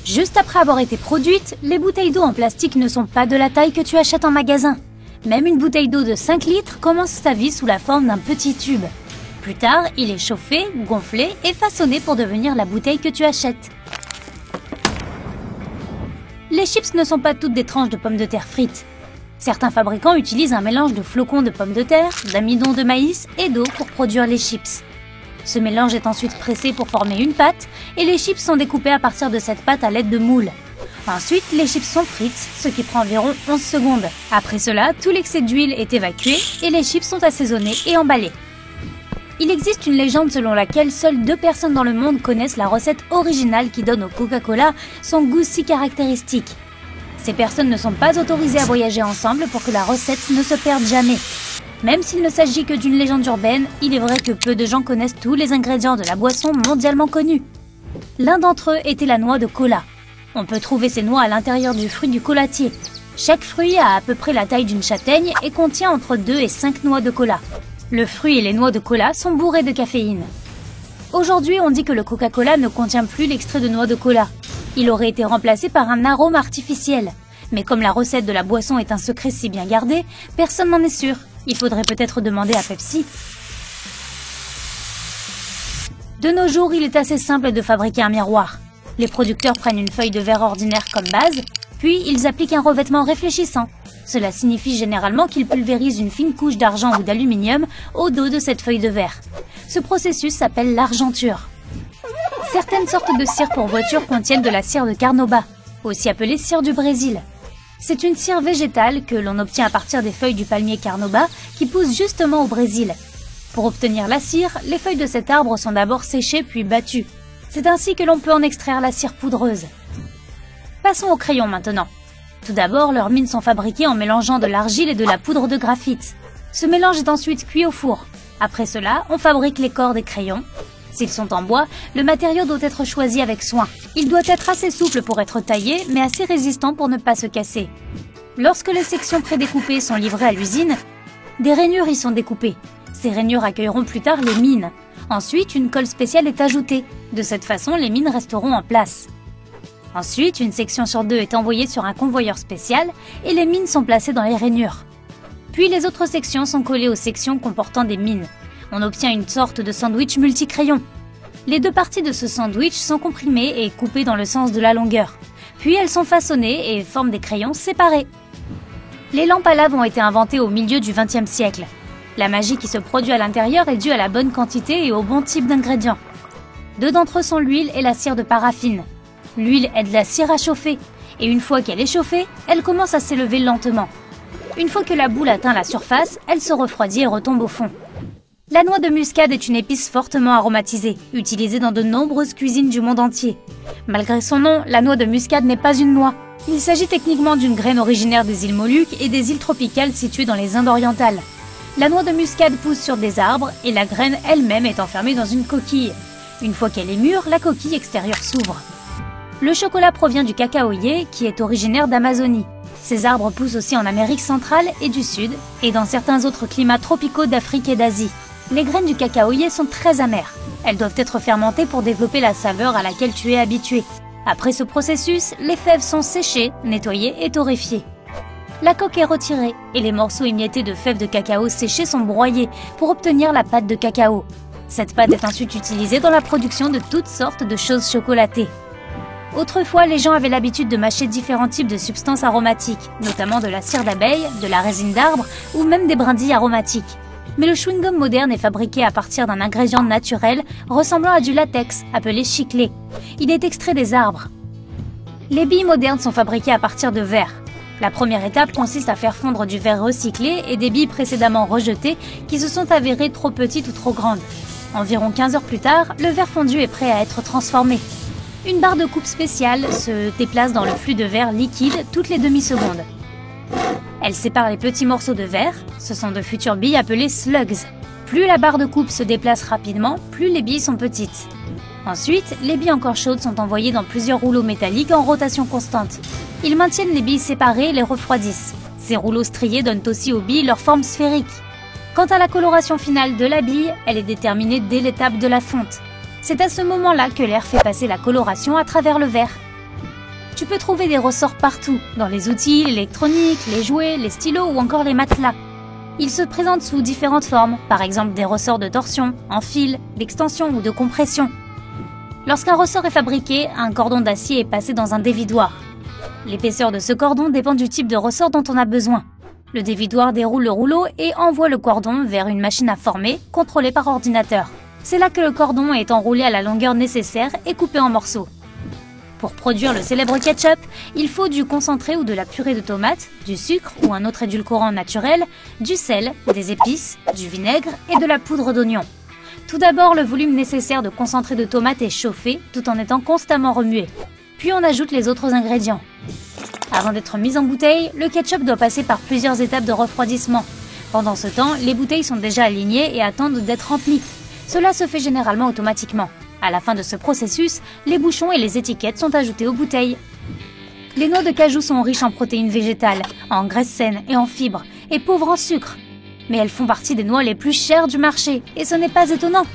Juste après avoir été produites, les bouteilles d'eau en plastique ne sont pas de la taille que tu achètes en magasin. Même une bouteille d'eau de 5 litres commence sa vie sous la forme d'un petit tube. Plus tard, il est chauffé, gonflé et façonné pour devenir la bouteille que tu achètes. Les chips ne sont pas toutes des tranches de pommes de terre frites. Certains fabricants utilisent un mélange de flocons de pommes de terre, d'amidon de maïs et d'eau pour produire les chips. Ce mélange est ensuite pressé pour former une pâte et les chips sont découpées à partir de cette pâte à l'aide de moules. Ensuite, les chips sont frites, ce qui prend environ 11 secondes. Après cela, tout l'excès d'huile est évacué et les chips sont assaisonnées et emballées. Il existe une légende selon laquelle seules 2 personnes dans le monde connaissent la recette originale qui donne au Coca-Cola son goût si caractéristique. Ces personnes ne sont pas autorisées à voyager ensemble pour que la recette ne se perde jamais. Même s'il ne s'agit que d'une légende urbaine, il est vrai que peu de gens connaissent tous les ingrédients de la boisson mondialement connue. L'un d'entre eux était la noix de cola. On peut trouver ces noix à l'intérieur du fruit du colatier. Chaque fruit a à peu près la taille d'une châtaigne et contient entre 2 et 5 noix de cola. Le fruit et les noix de cola sont bourrés de caféine. Aujourd'hui, on dit que le Coca-Cola ne contient plus l'extrait de noix de cola. Il aurait été remplacé par un arôme artificiel. Mais comme la recette de la boisson est un secret si bien gardé, personne n'en est sûr. Il faudrait peut-être demander à Pepsi. De nos jours, il est assez simple de fabriquer un miroir. Les producteurs prennent une feuille de verre ordinaire comme base, puis ils appliquent un revêtement réfléchissant. Cela signifie généralement qu'ils pulvérisent une fine couche d'argent ou d'aluminium au dos de cette feuille de verre. Ce processus s'appelle l'argenture. Certaines sortes de cire pour voiture contiennent de la cire de carnauba, aussi appelée cire du Brésil. C'est une cire végétale que l'on obtient à partir des feuilles du palmier carnauba qui pousse justement au Brésil. Pour obtenir la cire, les feuilles de cet arbre sont d'abord séchées puis battues. C'est ainsi que l'on peut en extraire la cire poudreuse. Passons aux crayons maintenant. Tout d'abord, leurs mines sont fabriquées en mélangeant de l'argile et de la poudre de graphite. Ce mélange est ensuite cuit au four. Après cela, on fabrique les corps des crayons. S'ils sont en bois, le matériau doit être choisi avec soin. Il doit être assez souple pour être taillé, mais assez résistant pour ne pas se casser. Lorsque les sections prédécoupées sont livrées à l'usine, des rainures y sont découpées. Ces rainures accueilleront plus tard les mines. Ensuite, une colle spéciale est ajoutée. De cette façon, les mines resteront en place. Ensuite, une section sur 2 est envoyée sur un convoyeur spécial et les mines sont placées dans les rainures. Puis les autres sections sont collées aux sections comportant des mines. On obtient une sorte de sandwich multicrayon. Les 2 parties de ce sandwich sont comprimées et coupées dans le sens de la longueur. Puis elles sont façonnées et forment des crayons séparés. Les lampes à lave ont été inventées au milieu du XXe siècle. La magie qui se produit à l'intérieur est due à la bonne quantité et au bon type d'ingrédients. 2 d'entre eux sont l'huile et la cire de paraffine. L'huile aide la cire à chauffer, et une fois qu'elle est chauffée, elle commence à s'élever lentement. Une fois que la boule atteint la surface, elle se refroidit et retombe au fond. La noix de muscade est une épice fortement aromatisée, utilisée dans de nombreuses cuisines du monde entier. Malgré son nom, la noix de muscade n'est pas une noix. Il s'agit techniquement d'une graine originaire des îles Moluques et des îles tropicales situées dans les Indes orientales. La noix de muscade pousse sur des arbres et la graine elle-même est enfermée dans une coquille. Une fois qu'elle est mûre, la coquille extérieure s'ouvre. Le chocolat provient du cacaoyer qui est originaire d'Amazonie. Ces arbres poussent aussi en Amérique centrale et du Sud et dans certains autres climats tropicaux d'Afrique et d'Asie. Les graines du cacaoyer sont très amères. Elles doivent être fermentées pour développer la saveur à laquelle tu es habitué. Après ce processus, les fèves sont séchées, nettoyées et torréfiées. La coque est retirée et les morceaux émiettés de fèves de cacao séchées sont broyés pour obtenir la pâte de cacao. Cette pâte est ensuite utilisée dans la production de toutes sortes de choses chocolatées. Autrefois, les gens avaient l'habitude de mâcher différents types de substances aromatiques, notamment de la cire d'abeille, de la résine d'arbre ou même des brindilles aromatiques. Mais le chewing-gum moderne est fabriqué à partir d'un ingrédient naturel ressemblant à du latex, appelé chiclé. Il est extrait des arbres. Les billes modernes sont fabriquées à partir de verre. La première étape consiste à faire fondre du verre recyclé et des billes précédemment rejetées qui se sont avérées trop petites ou trop grandes. Environ 15 heures plus tard, le verre fondu est prêt à être transformé. Une barre de coupe spéciale se déplace dans le flux de verre liquide toutes les demi-secondes. Elle sépare les petits morceaux de verre, ce sont de futures billes appelées slugs. Plus la barre de coupe se déplace rapidement, plus les billes sont petites. Ensuite, les billes encore chaudes sont envoyées dans plusieurs rouleaux métalliques en rotation constante. Ils maintiennent les billes séparées et les refroidissent. Ces rouleaux striés donnent aussi aux billes leur forme sphérique. Quant à la coloration finale de la bille, elle est déterminée dès l'étape de la fonte. C'est à ce moment-là que l'air fait passer la coloration à travers le verre. Tu peux trouver des ressorts partout, dans les outils, l'électronique, les jouets, les stylos ou encore les matelas. Ils se présentent sous différentes formes, par exemple des ressorts de torsion, en fil, d'extension ou de compression. Lorsqu'un ressort est fabriqué, un cordon d'acier est passé dans un dévidoir. L'épaisseur de ce cordon dépend du type de ressort dont on a besoin. Le dévidoir déroule le rouleau et envoie le cordon vers une machine à former, contrôlée par ordinateur. C'est là que le cordon est enroulé à la longueur nécessaire et coupé en morceaux. Pour produire le célèbre ketchup, il faut du concentré ou de la purée de tomate, du sucre ou un autre édulcorant naturel, du sel, des épices, du vinaigre et de la poudre d'oignon. Tout d'abord, le volume nécessaire de concentré de tomate est chauffé tout en étant constamment remué. Puis on ajoute les autres ingrédients. Avant d'être mis en bouteille, le ketchup doit passer par plusieurs étapes de refroidissement. Pendant ce temps, les bouteilles sont déjà alignées et attendent d'être remplies. Cela se fait généralement automatiquement. À la fin de ce processus, les bouchons et les étiquettes sont ajoutés aux bouteilles. Les noix de cajou sont riches en protéines végétales, en graisses saines et en fibres, et pauvres en sucre. Mais elles font partie des noix les plus chères du marché, et ce n'est pas étonnant.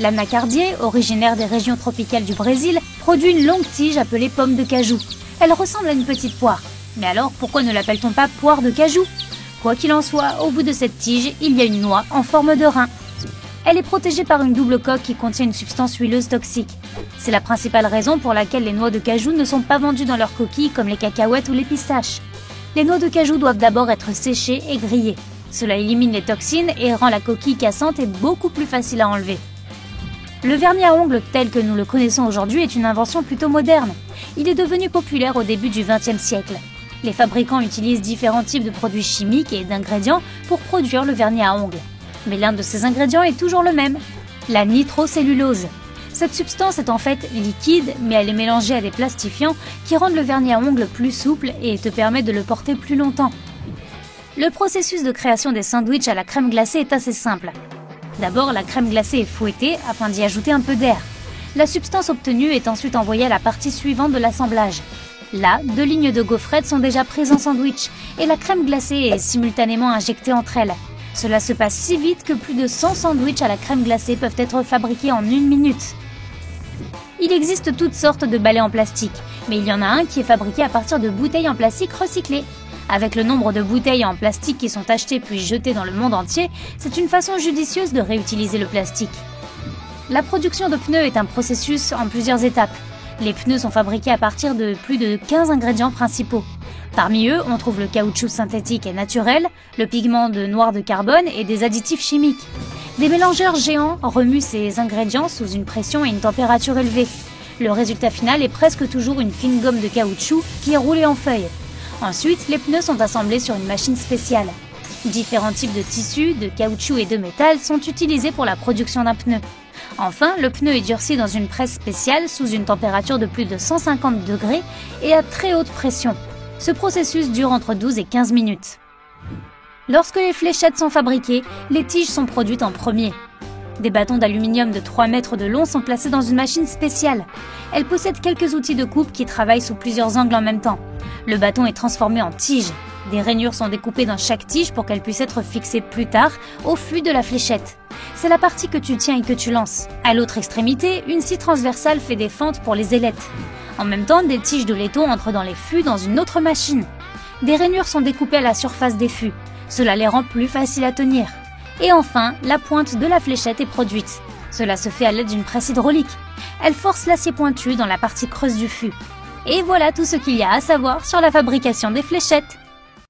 L'anacardier, originaire des régions tropicales du Brésil, produit une longue tige appelée pomme de cajou. Elle ressemble à une petite poire. Mais alors, pourquoi ne l'appelle-t-on pas poire de cajou? Quoi qu'il en soit, au bout de cette tige, il y a une noix en forme de rein. Elle est protégée par une double coque qui contient une substance huileuse toxique. C'est la principale raison pour laquelle les noix de cajou ne sont pas vendues dans leur coquille comme les cacahuètes ou les pistaches. Les noix de cajou doivent d'abord être séchées et grillées. Cela élimine les toxines et rend la coquille cassante et beaucoup plus facile à enlever. Le vernis à ongles tel que nous le connaissons aujourd'hui est une invention plutôt moderne. Il est devenu populaire au début du XXe siècle. Les fabricants utilisent différents types de produits chimiques et d'ingrédients pour produire le vernis à ongles. Mais l'un de ces ingrédients est toujours le même, la nitrocellulose. Cette substance est en fait liquide, mais elle est mélangée à des plastifiants qui rendent le vernis à ongles plus souple et te permettent de le porter plus longtemps. Le processus de création des sandwichs à la crème glacée est assez simple. D'abord, la crème glacée est fouettée afin d'y ajouter un peu d'air. La substance obtenue est ensuite envoyée à la partie suivante de l'assemblage. Là, 2 lignes de gaufrettes sont déjà prises en sandwich et la crème glacée est simultanément injectée entre elles. Cela se passe si vite que plus de 100 sandwichs à la crème glacée peuvent être fabriqués en 1 minute. Il existe toutes sortes de balais en plastique, mais il y en a un qui est fabriqué à partir de bouteilles en plastique recyclées. Avec le nombre de bouteilles en plastique qui sont achetées puis jetées dans le monde entier, c'est une façon judicieuse de réutiliser le plastique. La production de pneus est un processus en plusieurs étapes. Les pneus sont fabriqués à partir de plus de 15 ingrédients principaux. Parmi eux, on trouve le caoutchouc synthétique et naturel, le pigment de noir de carbone et des additifs chimiques. Des mélangeurs géants remuent ces ingrédients sous une pression et une température élevée. Le résultat final est presque toujours une fine gomme de caoutchouc qui est roulée en feuilles. Ensuite, les pneus sont assemblés sur une machine spéciale. Différents types de tissus, de caoutchouc et de métal sont utilisés pour la production d'un pneu. Enfin, le pneu est durci dans une presse spéciale sous une température de plus de 150 degrés et à très haute pression. Ce processus dure entre 12 et 15 minutes. Lorsque les fléchettes sont fabriquées, les tiges sont produites en premier. Des bâtons d'aluminium de 3 mètres de long sont placés dans une machine spéciale. Elle possède quelques outils de coupe qui travaillent sous plusieurs angles en même temps. Le bâton est transformé en tige. Des rainures sont découpées dans chaque tige pour qu'elles puissent être fixées plus tard au fût de la fléchette. C'est la partie que tu tiens et que tu lances. À l'autre extrémité, une scie transversale fait des fentes pour les ailettes. En même temps, des tiges de laiton entrent dans les fûts dans une autre machine. Des rainures sont découpées à la surface des fûts. Cela les rend plus faciles à tenir. Et enfin, la pointe de la fléchette est produite. Cela se fait à l'aide d'une presse hydraulique. Elle force l'acier pointu dans la partie creuse du fût. Et voilà tout ce qu'il y a à savoir sur la fabrication des fléchettes.